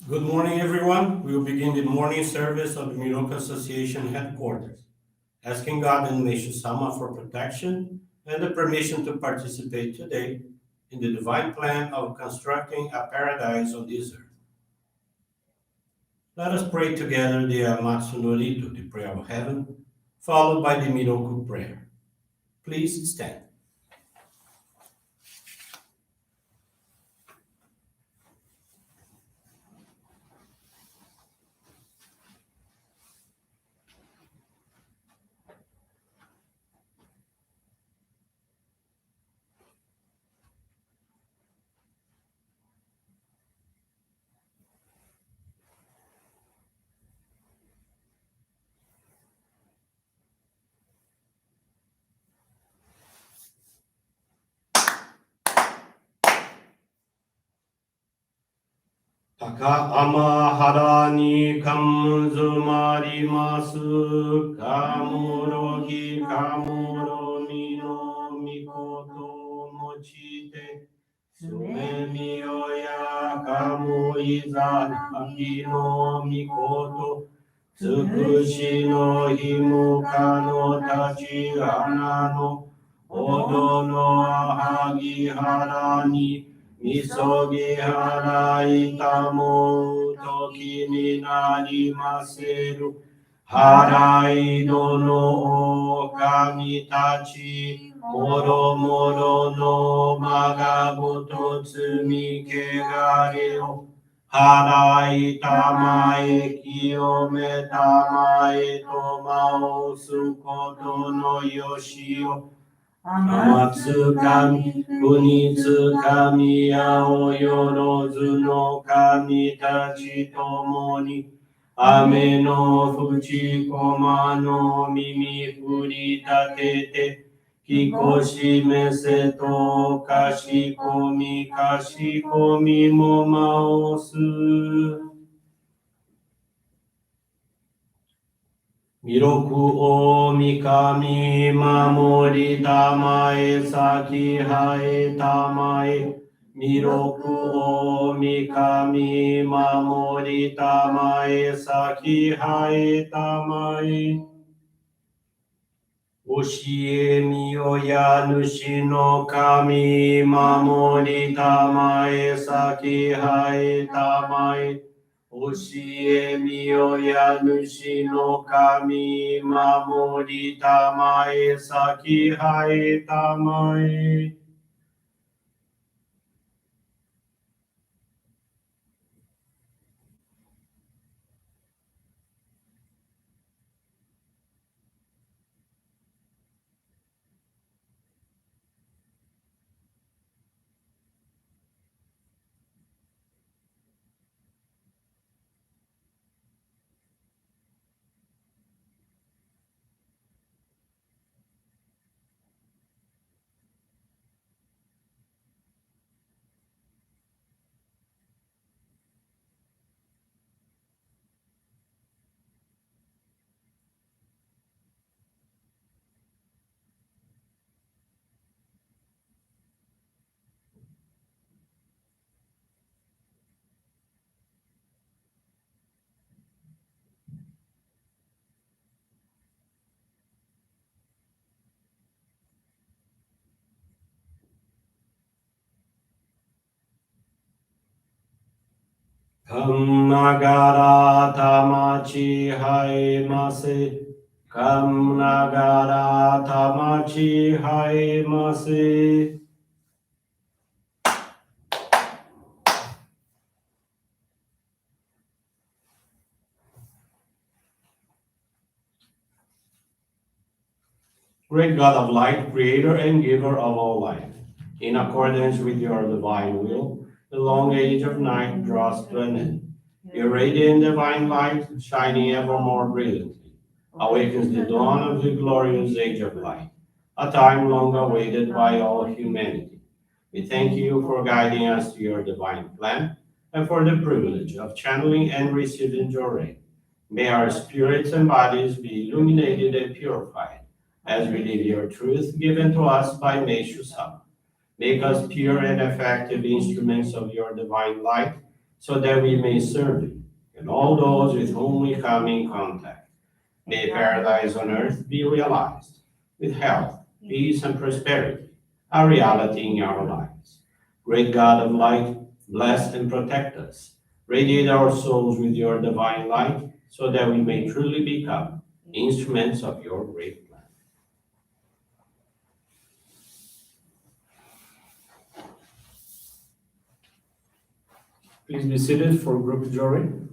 Good morning, everyone. We will begin the morning service of the Miroku Association headquarters, asking God and Meishu-sama for protection and the permission to participate today in the divine plan of constructing a paradise on this earth. Let us pray together the Amatsu-Norito, the prayer of heaven, followed by the Miroku Prayer. Please stand. Taka ama harani kamuzumarimasu kamurohi kamuro mino mikoto mochite sumemi oya kamu izaki no mikoto tsukushi no himuka no tachi hana no odo no ahagi harani Misogi harai tamo toki ni narimaseru. Harai dono o kamitachi. Moro moro no magabuto tsumi kegareo. Harai tamae kiyome tamae tomao sukoto no yoshio. Amatsu-kami, Kunitsu-kami, Aoyorozu no kami tachi tomoni, Ame no fuchi koma no mimi furitatete, Kikoshi meseto kashikomi mo maosu. Miroku o mikami mamori tamae saki hae tamae. Miroku o mikami mamori tamae saki hae tamae. Oshie miyoya nushi no kami mamori tamae saki hae tamae. Oshie miyoya nushi no kami mamori tamae saki hae tamae. Kamnagara tamachi haemase. Kamnagara tamachi haemase. Great God of light, creator and giver of all life, in accordance with your divine will, the long age of night draws to an end. Your radiant divine light, shining ever more brilliantly, awakens the dawn of the glorious age of light, a time long awaited by all humanity. We thank you for guiding us to your divine plan and for the privilege of channeling and receiving Johrei. May our spirits and bodies be illuminated and purified as we live your truth given to us by Meishu-sama. Make us pure and effective instruments of your divine light so that we may serve you and all those with whom we come in contact. May paradise on earth be realized, with health, peace, and prosperity, a reality in our lives. Great God of light, bless and protect us. Radiate our souls with your divine light, so that we may truly become instruments of your great plan. Please be seated for group Johrei.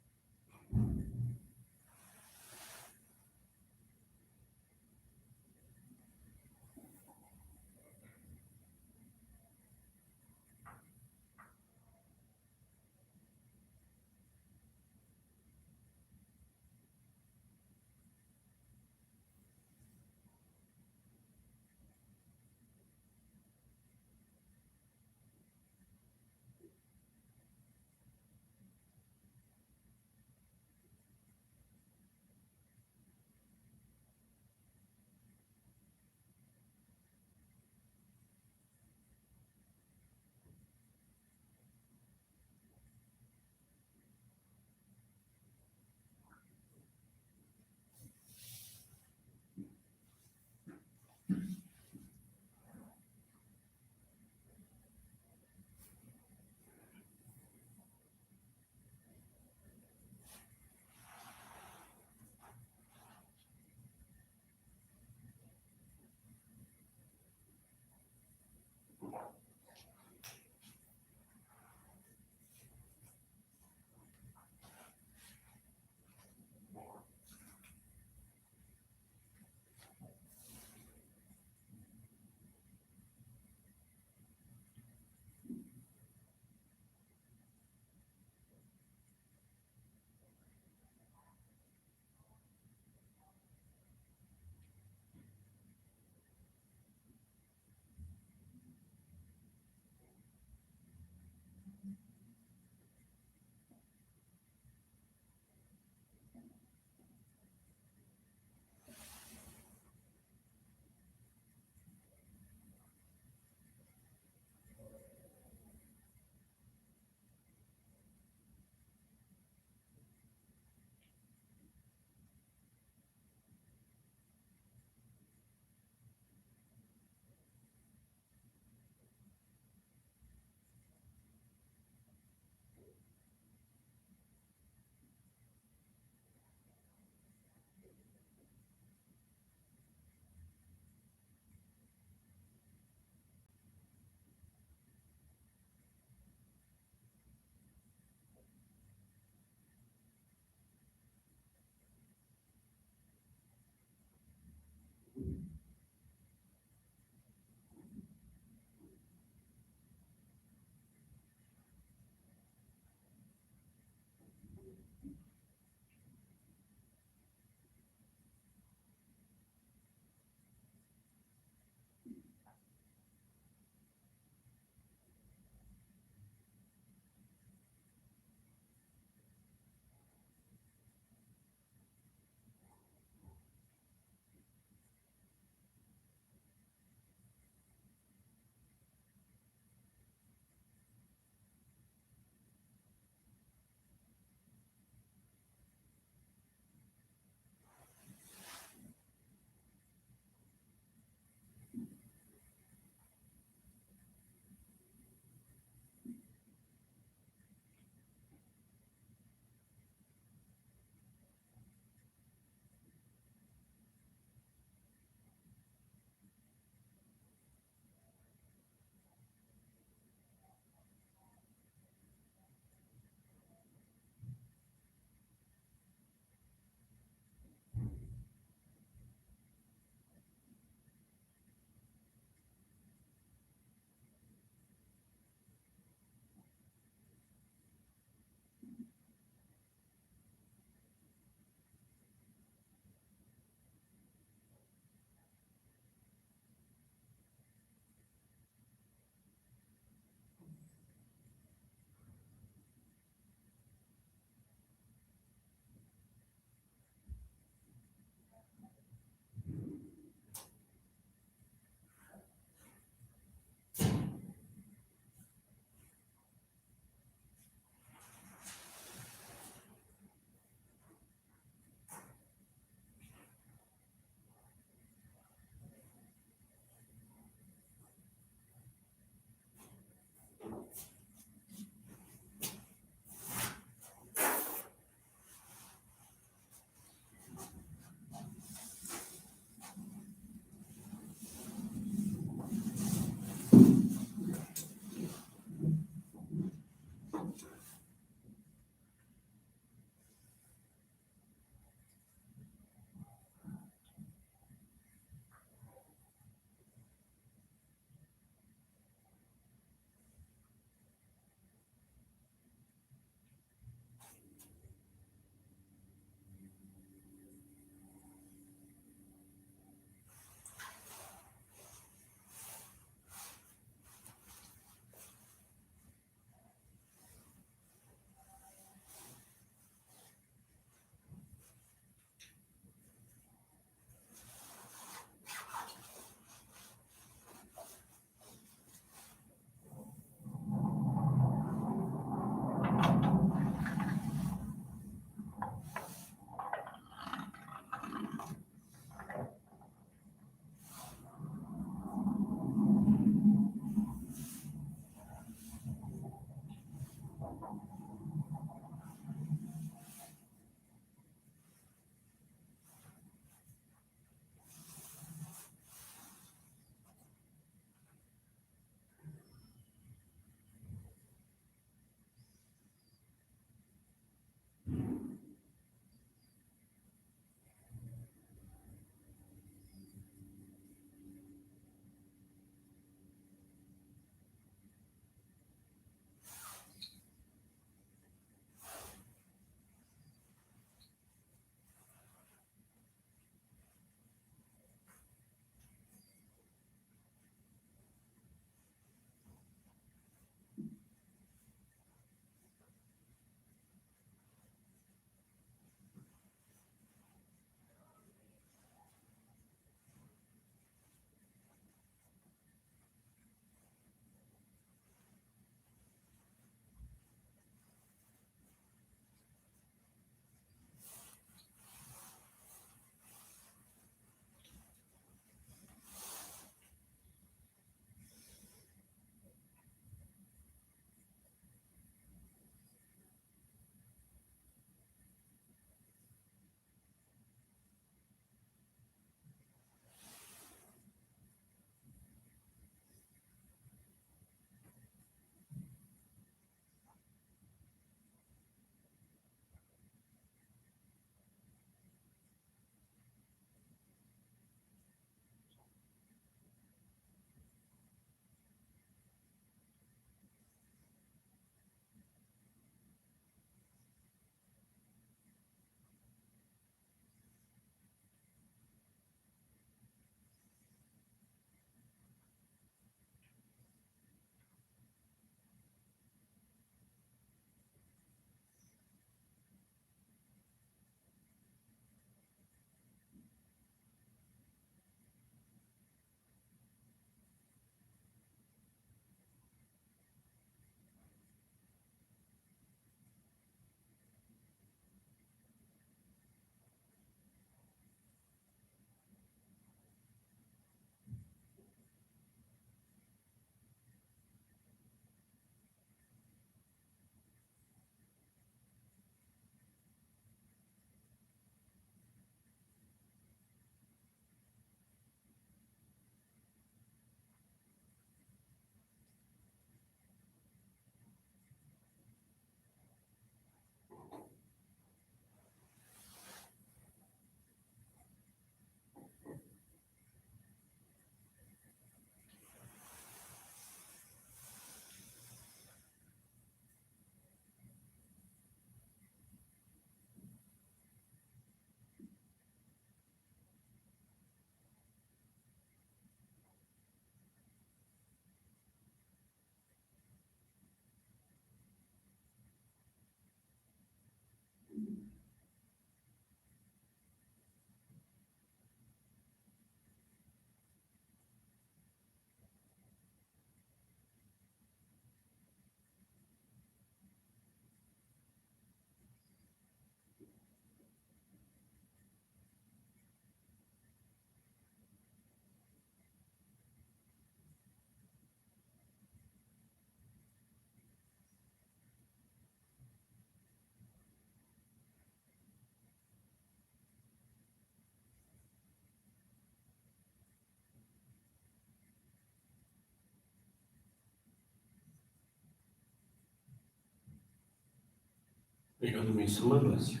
May God Meishu-sama bless you.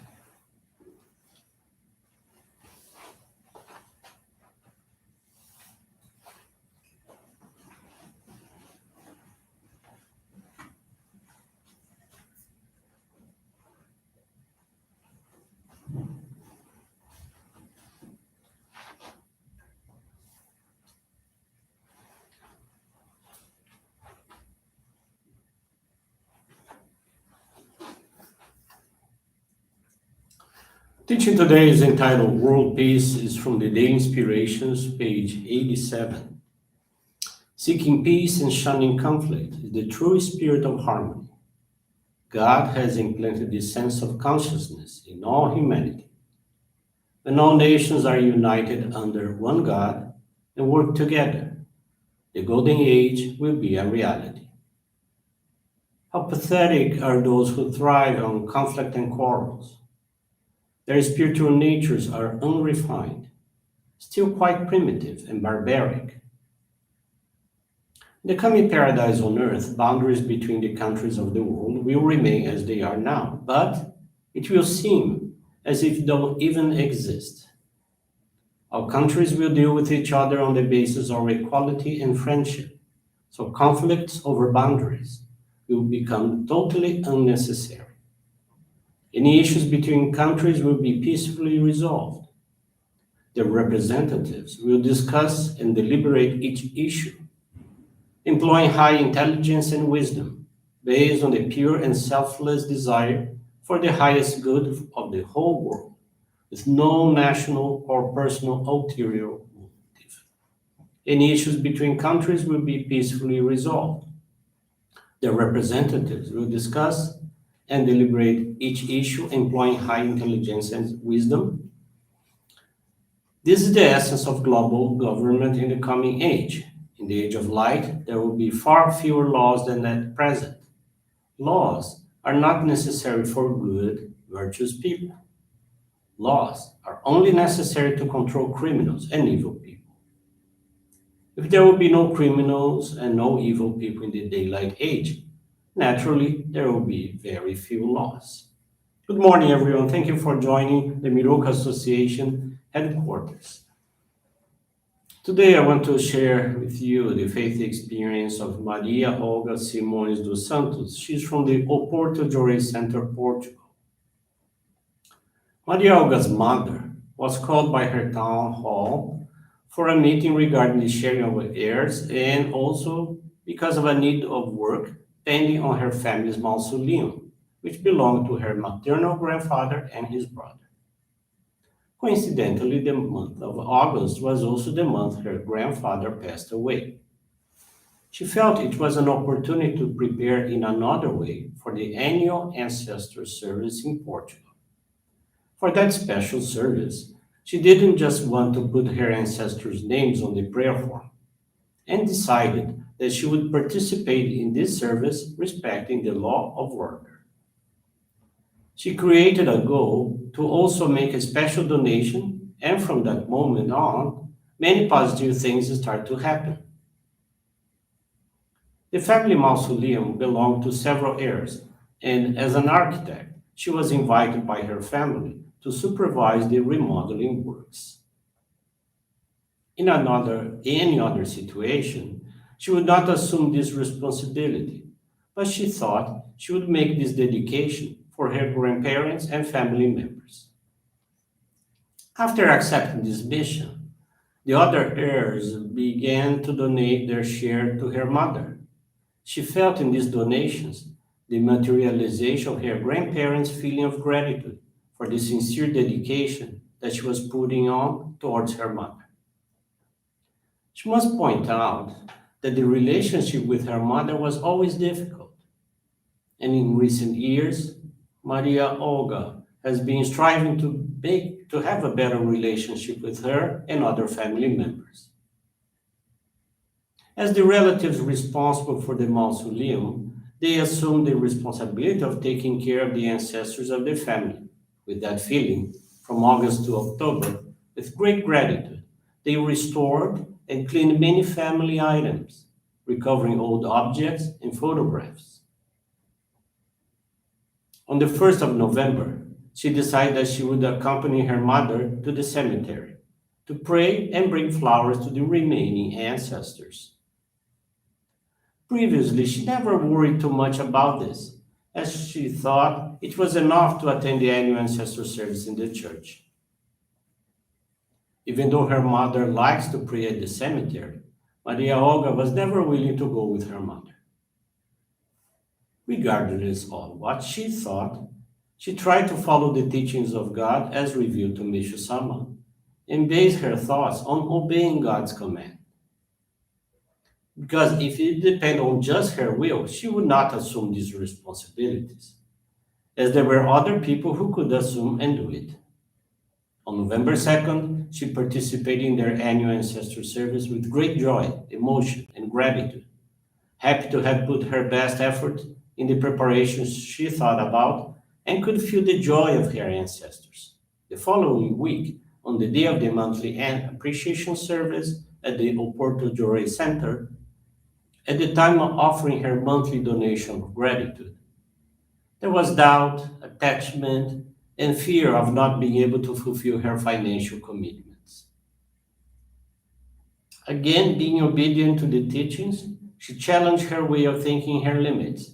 Teaching today is entitled World Peace, is from the Daily Inspirations, page 87. Seeking peace and shunning conflict is the true spirit of harmony. God has implanted this sense of consciousness in all humanity. When all nations are united under one God and work together, the golden age will be a reality. How pathetic are those who thrive on conflict and quarrels. Their spiritual natures are unrefined, still quite primitive and barbaric. In the coming paradise on earth, boundaries between the countries of the world will remain as they are now, but it will seem as if they don't even exist. Our countries will deal with each other on the basis of equality and friendship, so conflicts over boundaries will become totally unnecessary. Any issues between countries will be peacefully resolved. Their representatives will discuss and deliberate each issue, employing high intelligence and wisdom, based on the pure and selfless desire for the highest good of the whole world, with no national or personal ulterior motive. Any issues between countries will be peacefully resolved. Their representatives will discuss and deliberate each issue, employing high intelligence and wisdom. This is the essence of global government in the coming age. In the age of light, there will be far fewer laws than at present. Laws are not necessary for good, virtuous people. Laws are only necessary to control criminals and evil people. If there will be no criminals and no evil people in the daylight age, naturally there will be very few laws. Good morning, everyone. Thank you for joining the Miroku Association headquarters. Today, I want to share with you the faith experience of Maria Olga Simões dos Santos. She's from the Oporto Johrei Center, Portugal. Maria Olga's mother was called by her town hall for a meeting regarding the sharing of heirs and also because of a need of work pending on her family's mausoleum, which belonged to her maternal grandfather and his brother. Coincidentally, the month of August was also the month her grandfather passed away. She felt it was an opportunity to prepare in another way for the annual ancestor service in Portugal. For that special service, she didn't just want to put her ancestors' names on the prayer form, and decided that she would participate in this service respecting the law of order. She created a goal to also make a special donation, and from that moment on, many positive things start to happen. The family mausoleum belonged to several heirs, and as an architect, she was invited by her family to supervise the remodeling works. Any other situation, she would not assume this responsibility, but she thought she would make this dedication for her grandparents and family members. After accepting this mission, the other heirs began to donate their share to her mother. She felt in these donations the materialization of her grandparents' feeling of gratitude for the sincere dedication that she was putting on towards her mother. She must point out that the relationship with her mother was always difficult, and in recent years, Maria Olga has been striving to have a better relationship with her and other family members. As the relatives responsible for the mausoleum, they assume the responsibility of taking care of the ancestors of their family. With that feeling, from August to October, with great gratitude, they restored and cleaned many family items, recovering old objects and photographs. On the 1st of November, she decided that she would accompany her mother to the cemetery to pray and bring flowers to the remaining ancestors. Previously, she never worried too much about this, as she thought it was enough to attend the annual ancestor service in the church. Even though her mother likes to pray at the cemetery, Maria Olga was never willing to go with her mother. Regardless of what she thought, she tried to follow the teachings of God as revealed to Meishu-sama and based her thoughts on obeying God's command. Because if it depended on just her will, she would not assume these responsibilities, as there were other people who could assume and do it. On November 2nd, she participated in their annual ancestor service with great joy, emotion, and gratitude, happy to have put her best effort in the preparations she thought about and could feel the joy of her ancestors. The following week, on the day of the monthly appreciation service at the Oporto Johrei Center, at the time of offering her monthly donation of gratitude, there was doubt, attachment, and fear of not being able to fulfill her financial commitments. Again, being obedient to the teachings, she challenged her way of thinking her limits,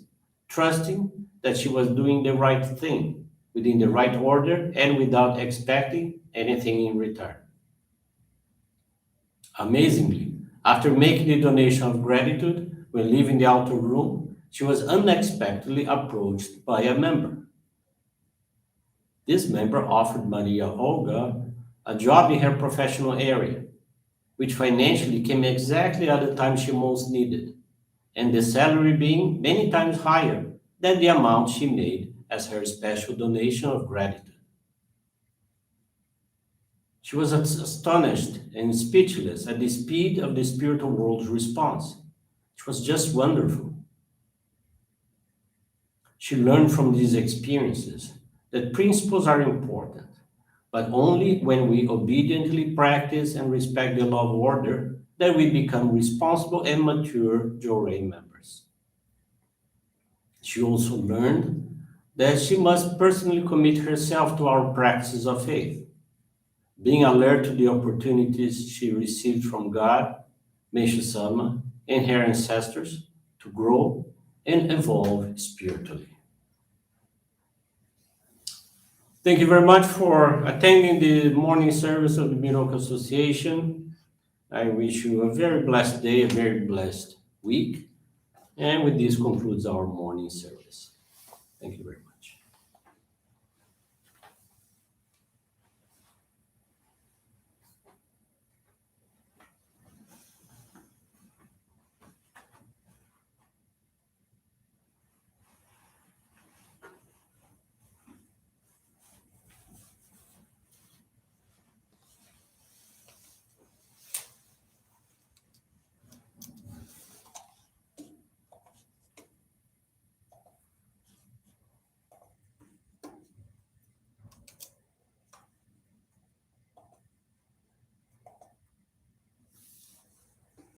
trusting that she was doing the right thing within the right order and without expecting anything in return. Amazingly, after making the donation of gratitude when leaving the altar room, she was unexpectedly approached by a member. This member offered Maria Olga a job in her professional area, which financially came exactly at the time she most needed, and the salary being many times higher than the amount she made as her special donation of gratitude. She was astonished and speechless at the speed of the spiritual world's response, which was just wonderful. She learned from these experiences that principles are important, but only when we obediently practice and respect the law of order that we become responsible and mature Johrei members. She also learned that she must personally commit herself to our practices of faith, being alert to the opportunities she received from God, Meishu-sama, and her ancestors to grow and evolve spiritually. Thank you very much for attending the morning service of the Miroku Association. I wish you a very blessed day, a very blessed week. And with this concludes our morning service. Thank you very much.